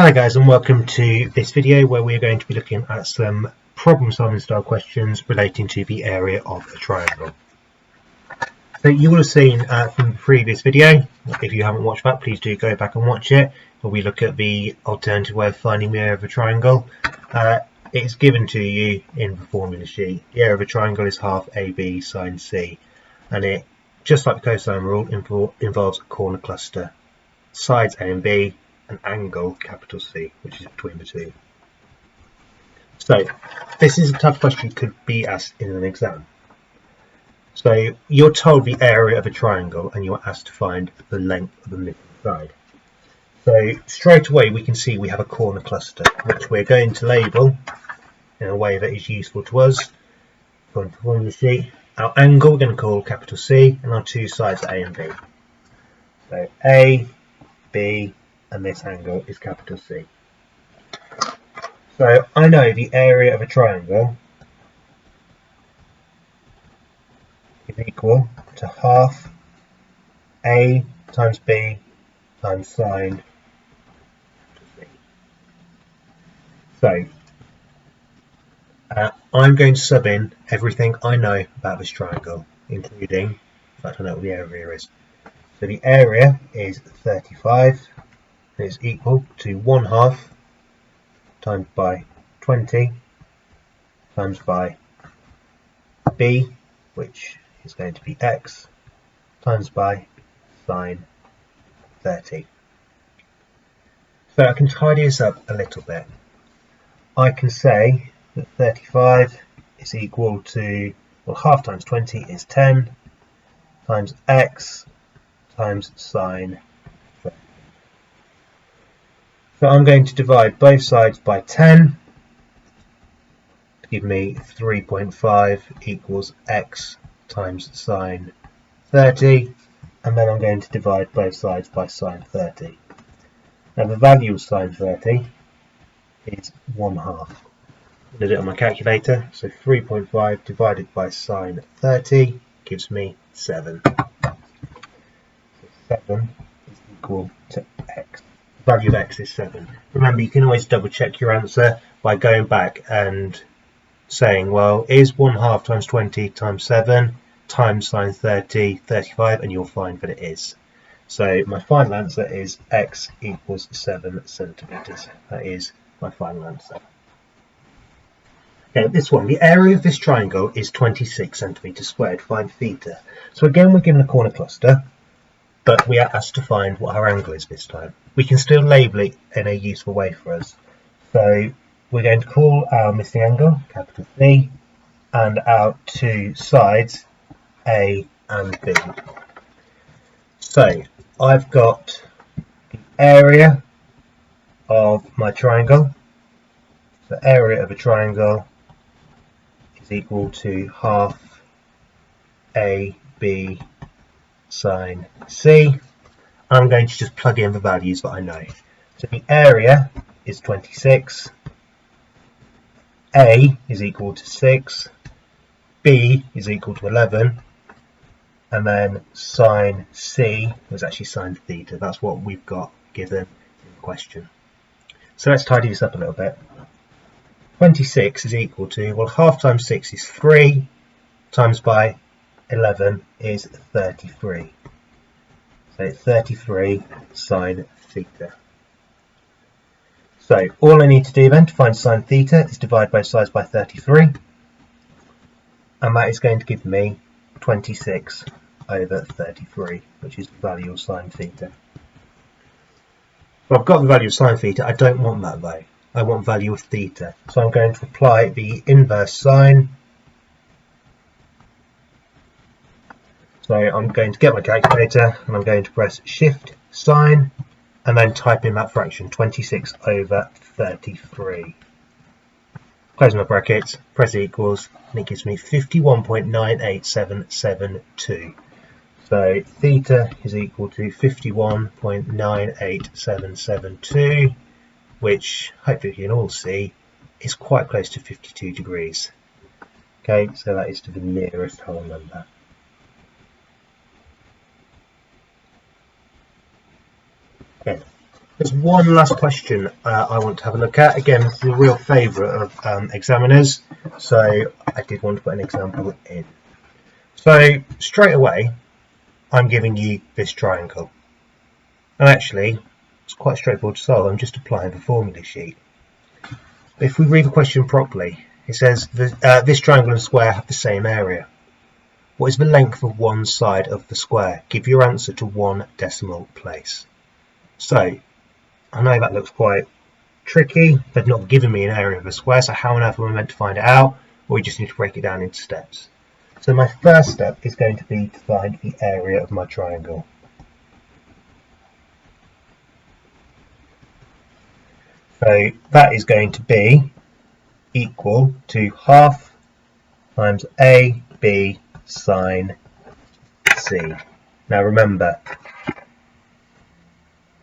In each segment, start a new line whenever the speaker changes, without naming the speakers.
Hello guys, and welcome to this video where we're going to be looking at some problem solving style questions relating to the area of a triangle. So you will have seen from the previous video, if you haven't watched that, please do go back and watch it, where we look at the alternative way of finding the area of a triangle. It's given to you in the formula sheet. The area of a triangle is half AB sine C, and it, just like the cosine rule, involves a corner cluster, sides A and B, an angle capital C, which is between the two. So this is a tough question, could be asked in an exam. So you're told the area of a triangle and you're asked to find the length of the middle side. So straight away we can see we have a corner cluster, which we're going to label in a way that is useful to us. Going to the formula sheet. Our angle we're going to call capital C, and our two sides are A and B. So A, B, and this angle is capital C. So I know the area of a triangle is equal to half A times B times sine C. So I'm going to sub in everything I know about this triangle, including the fact I know what the area is. So the area is 35. Is equal to 1/2 times by 20 times by b, which is going to be x, times by sine 30. So I can tidy this up a little bit. I can say that 35 is equal to, well, half times 20 is 10 times x times sine 30. So I'm going to divide both sides by 10 to give me 3.5 equals x times sine 30, and then I'm going to divide both sides by sine 30. Now the value of sine 30 is 1/2. I did it on my calculator, so 3.5 divided by sine 30 gives me 7. So 7 is equal to x. The value of x is 7. Remember, you can always double check your answer by going back and saying, well, is 1/2 times 20 times 7 times sine 30 35, and you'll find that it is. So my final answer is x equals 7 centimetres. That is my final answer. Okay, this one, the area of this triangle is 26 centimetres squared. Find theta. So again, we're given a corner cluster, but we are asked to find what our angle is this time. We can still label it in a useful way for us. So we're going to call our missing angle capital C, and our two sides A and B. So I've got the area of my triangle. The area of a triangle is equal to half AB sine C. I'm going to just plug in the values that I know. So the area is 26, A is equal to 6, B is equal to 11, and then sine C was actually sine theta. That's what we've got given in the question. So let's tidy this up a little bit. 26 is equal to, well, half times 6 is 3, times by 11 is 33. So 33 sine theta. So all I need to do then to find sine theta is divide both sides by 33, and that is going to give me 26 over 33, which is the value of sine theta. Well, I've got the value of sine theta. I don't want that though. I want value of theta. So I'm going to apply the inverse sine. So I'm going to get my calculator and I'm going to press shift sine and then type in that fraction, 26 over 33. Close my brackets, press equals, and it gives me 51.98772. So theta is equal to 51.98772, which hopefully you can all see is quite close to 52 degrees. Okay, so that is to the nearest whole number. Okay. There's one last question I want to have a look at. Again, this is a real favourite of examiners, so I did want to put an example in. So straight away, I'm giving you this triangle. And actually, it's quite straightforward to solve. I'm just applying the formula sheet. But if we read the question properly, it says this triangle and square have the same area. What is the length of one side of the square? Give your answer to one decimal place. So, I know that looks quite tricky. They've not given me an area of a square, so how on earth am I meant to find it out? Or we just need to break it down into steps. So my first step is going to be to find the area of my triangle. So that is going to be equal to half times AB sine C. Now remember,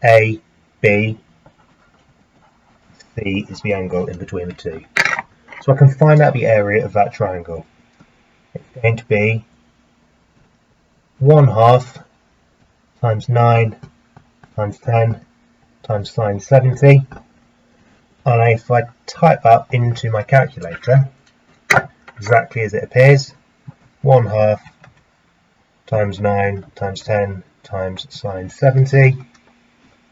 AB, C is the angle in between the two. So I can find out the area of that triangle. It's going to be 1/2 times 9 times 10 times sine 70. And if I type that into my calculator, exactly as it appears, 1/2 times 9 times 10 times sine 70,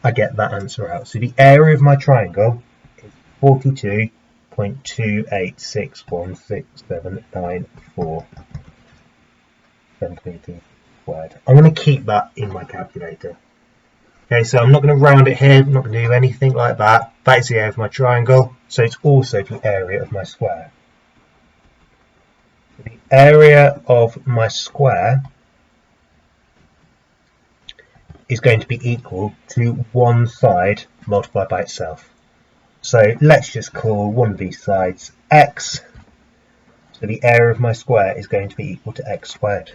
I get that answer out. So the area of my triangle is 42.286167994 centimetres squared. I'm going to keep that in my calculator. Okay, so I'm not going to round it here, I'm not going to do anything like that. That is the area of my triangle, so it's also the area of my square. So the area of my square is going to be equal to one side multiplied by itself. So let's just call one of these sides x. So the area of my square is going to be equal to x squared.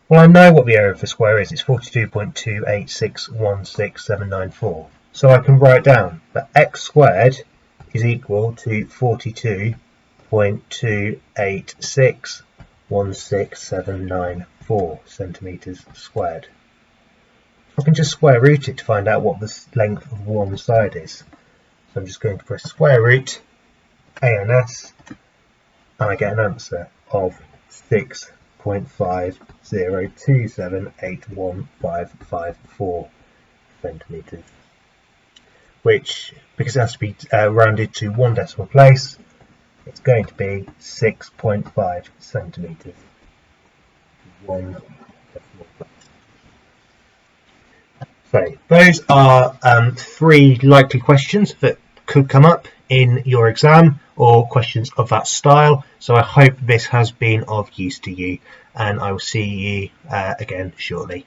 Well, I know what the area of the square is. It's 42.286167994. So I can write down that x squared is equal to 42.286167994 centimetres squared. I can just square root it to find out what the length of one side is. So I'm just going to press square root ANS, and I get an answer of 6.50278155 centimetres, which, because it has to be rounded to one decimal place, it's going to be 6.5 centimetres. One decimal place. So those are three likely questions that could come up in your exam, or questions of that style. So I hope this has been of use to you, and I will see you again shortly.